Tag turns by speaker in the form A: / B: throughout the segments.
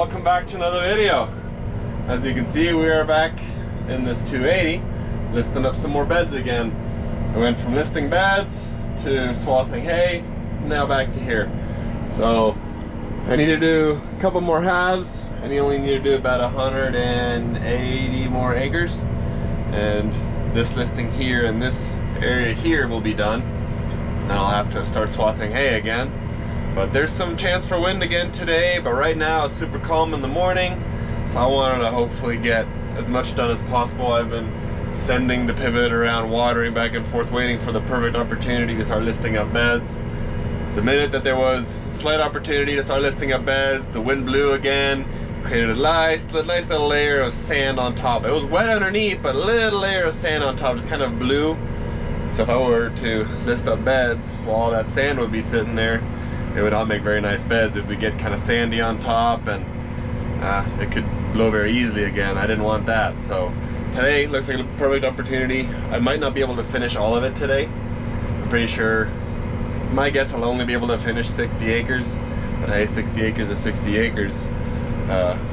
A: welcome back to another video. As you can see, we are back in this 280 listing up some more beds again. I went from listing beds to swathing hay, now back to here. So I need to do a couple more halves, and you only need to do about 180 more acres, and this listing here and this area here will be done. Then I'll have to start swathing hay again. But there's some chance for wind again today, but right now it's super calm in the morning, so I wanted to hopefully get as much done as possible. I've been sending the pivot around, watering back and forth, waiting for the perfect opportunity to start listing up beds. The minute that there was slight opportunity to start listing up beds, the wind blew again, created a nice little layer of sand on top. It was wet underneath, but a little layer of sand on top just kind of blew. So if I were to list up beds, well, all that sand would be sitting there. It would not make very nice beds. It would get kind of sandy on top, and it could blow very easily again. I didn't want that. So today looks like a perfect opportunity. I might not be able to finish all of it today. I'm pretty sure, my guess, I'll only be able to finish 60 acres. But hey, 60 acres is 60 acres.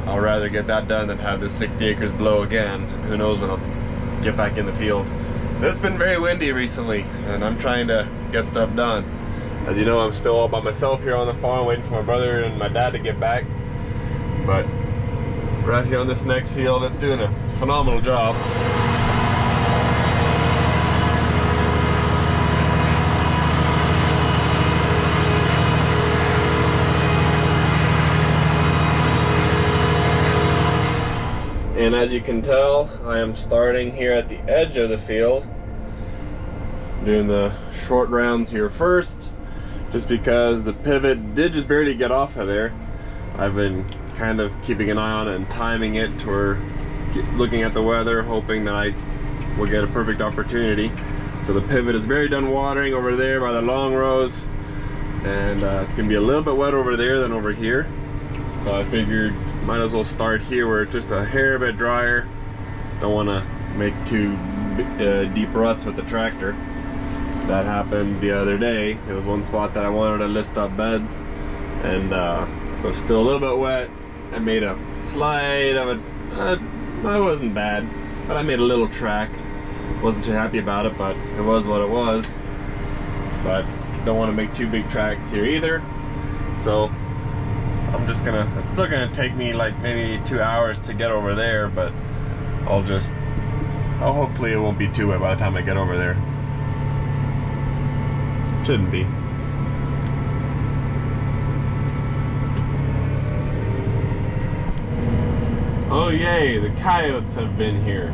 A: I'll rather get that done than have this 60 acres blow again. And who knows when I'll get back in the field. It's been very windy recently, and I'm trying to get stuff done. As you know, I'm still all by myself here on the farm, waiting for my brother and my dad to get back. But right here on this next field, it's doing a phenomenal job. And as you can tell, I am starting here at the edge of the field, doing the short rounds here first, just because the pivot did just barely get off of there. I've been kind of keeping an eye on it and timing it toward looking at the weather, hoping that I will get a perfect opportunity. So the pivot is very done watering over there by the long rows, and it's gonna be a little bit wetter over there than over here. So I figured might as well start here where it's just a hair bit drier. Don't want to make too deep ruts with the tractor. That happened the other day. There was one spot that I wanted to list up beds, and it was still a little bit wet. I made a slide of it. It wasn't bad, but I made a little track. Wasn't too happy about it, but it was what it was. But don't want to make too big tracks here either. So I'm just gonna, it's still gonna take me like maybe 2 hours to get over there, but hopefully it won't be too wet by the time I get over there. Shouldn't be. Oh yay, the coyotes have been here,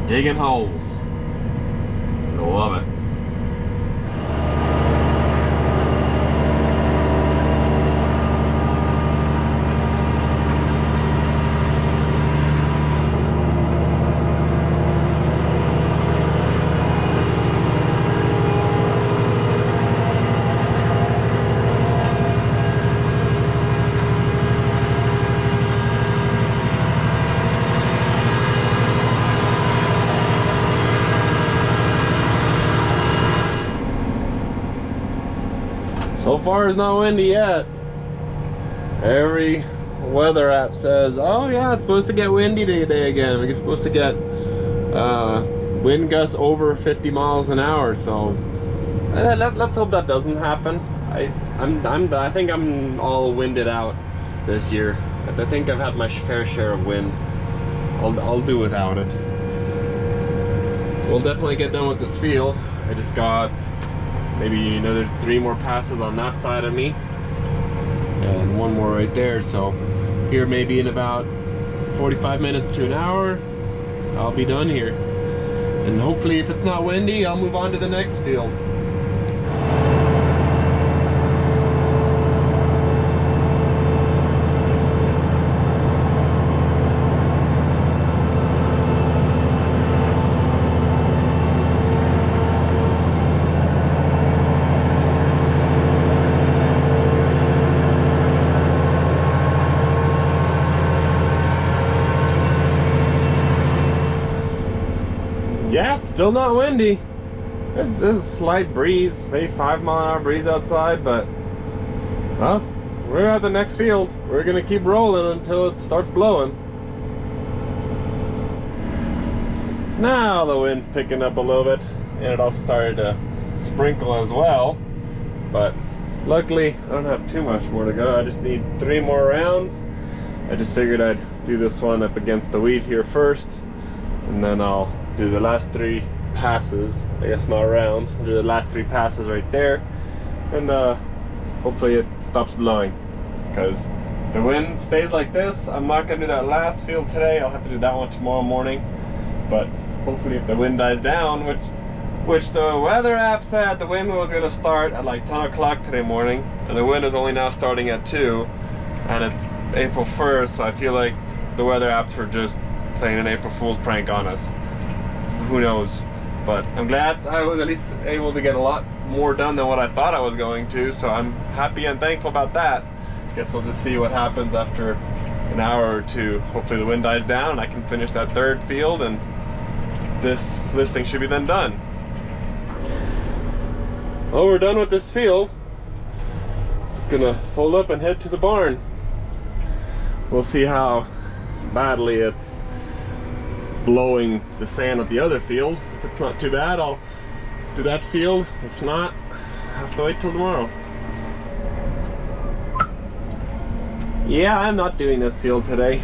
A: digging holes. I love it. So far it's not windy yet. Every weather app says, oh yeah, it's supposed to get windy today again. We're supposed to get wind gusts over 50 miles an hour. So let's hope that doesn't happen. I think I'm all winded out this year. I think I've had my fair share of wind. I'll do without it. We'll definitely get done with this field. I just got maybe another 3 more passes on that side of me, and 1 more right there. So here maybe in about 45 minutes to an hour, I'll be done here. And hopefully if it's not windy, I'll move on to the next field. Yeah, it's still not windy. There's a slight breeze, maybe 5 mile an hour breeze outside, but well, we're at the next field. We're gonna keep rolling until it starts blowing. Now the wind's picking up a little bit, and it also started to sprinkle as well. But luckily, I don't have too much more to go. I just need 3 more rounds. I just figured I'd do this one up against the wheat here first, and then I'll do the last 3 passes. I guess not rounds. I'll do the last 3 passes right there, and hopefully it stops blowing. Because the wind stays like this, I'm not gonna do that last field today. I'll have to do that one tomorrow morning. But hopefully, if the wind dies down, which the weather app said the wind was gonna start at like 10 o'clock today morning, and the wind is only now starting at 2, and it's April 1st, so I feel like the weather apps were just playing an April Fool's prank on us. Who knows? But I'm glad I was at least able to get a lot more done than what I thought I was going to, so I'm happy and thankful about that. Guess we'll just see what happens after an hour or 2. Hopefully the wind dies down and I can finish that 3rd field, and this listing should be then done. Well, we're done with this field. Just gonna fold up and head to the barn. We'll see how badly it's blowing the sand at the other field. If it's not too bad, I'll do that field. If not, I have to wait till tomorrow. Yeah, I'm not doing this field today.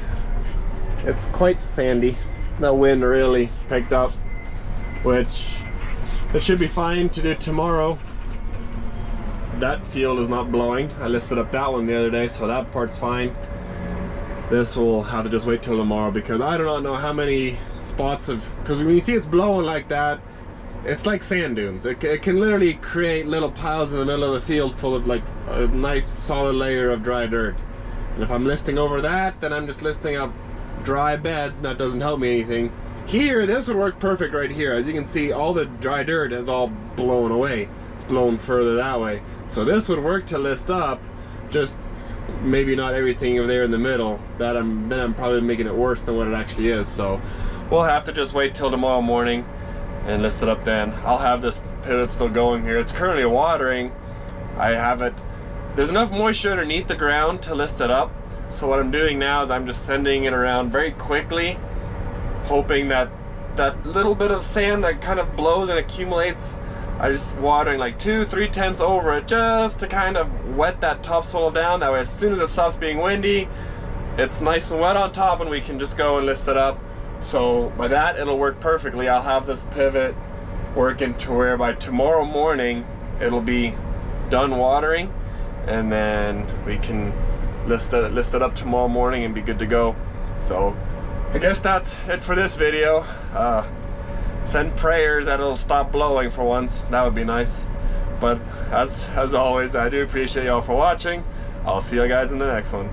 A: It's quite sandy. The wind really picked up, which it should be fine to do tomorrow. That field is not blowing. I listed up that one the other day, so that part's fine. This will have to just wait till tomorrow, because I do not know how many spots of, because when you see it's blowing like that, it's like sand dunes. It can literally create little piles in the middle of the field full of like a nice solid layer of dry dirt. And if I'm listing over that, then I'm just listing up dry beds, and that doesn't help me anything. Here, this would work perfect right here. As you can see, all the dry dirt is all blown away. It's blown further that way. So this would work to list up, just maybe not everything over there in the middle. Then I'm probably making it worse than what it actually is. So we'll have to just wait till tomorrow morning and list it up then. I'll have this pivot still going here. It's currently watering. I have it, there's enough moisture underneath the ground to list it up. So what I'm doing now is I'm just sending it around very quickly, hoping that that little bit of sand that kind of blows and accumulates, I just watering like 2-3 tenths over it, just to kind of wet that topsoil down. That way, as soon as it stops being windy, it's nice and wet on top, and we can just go and list it up. So by that, it'll work perfectly. I'll have this pivot working to where by tomorrow morning it'll be done watering, and then we can list it up tomorrow morning and be good to go. So I guess that's it for this video. Send prayers that it'll stop blowing for once. That would be nice. But as always, I do appreciate y'all for watching. I'll see you guys in the next one.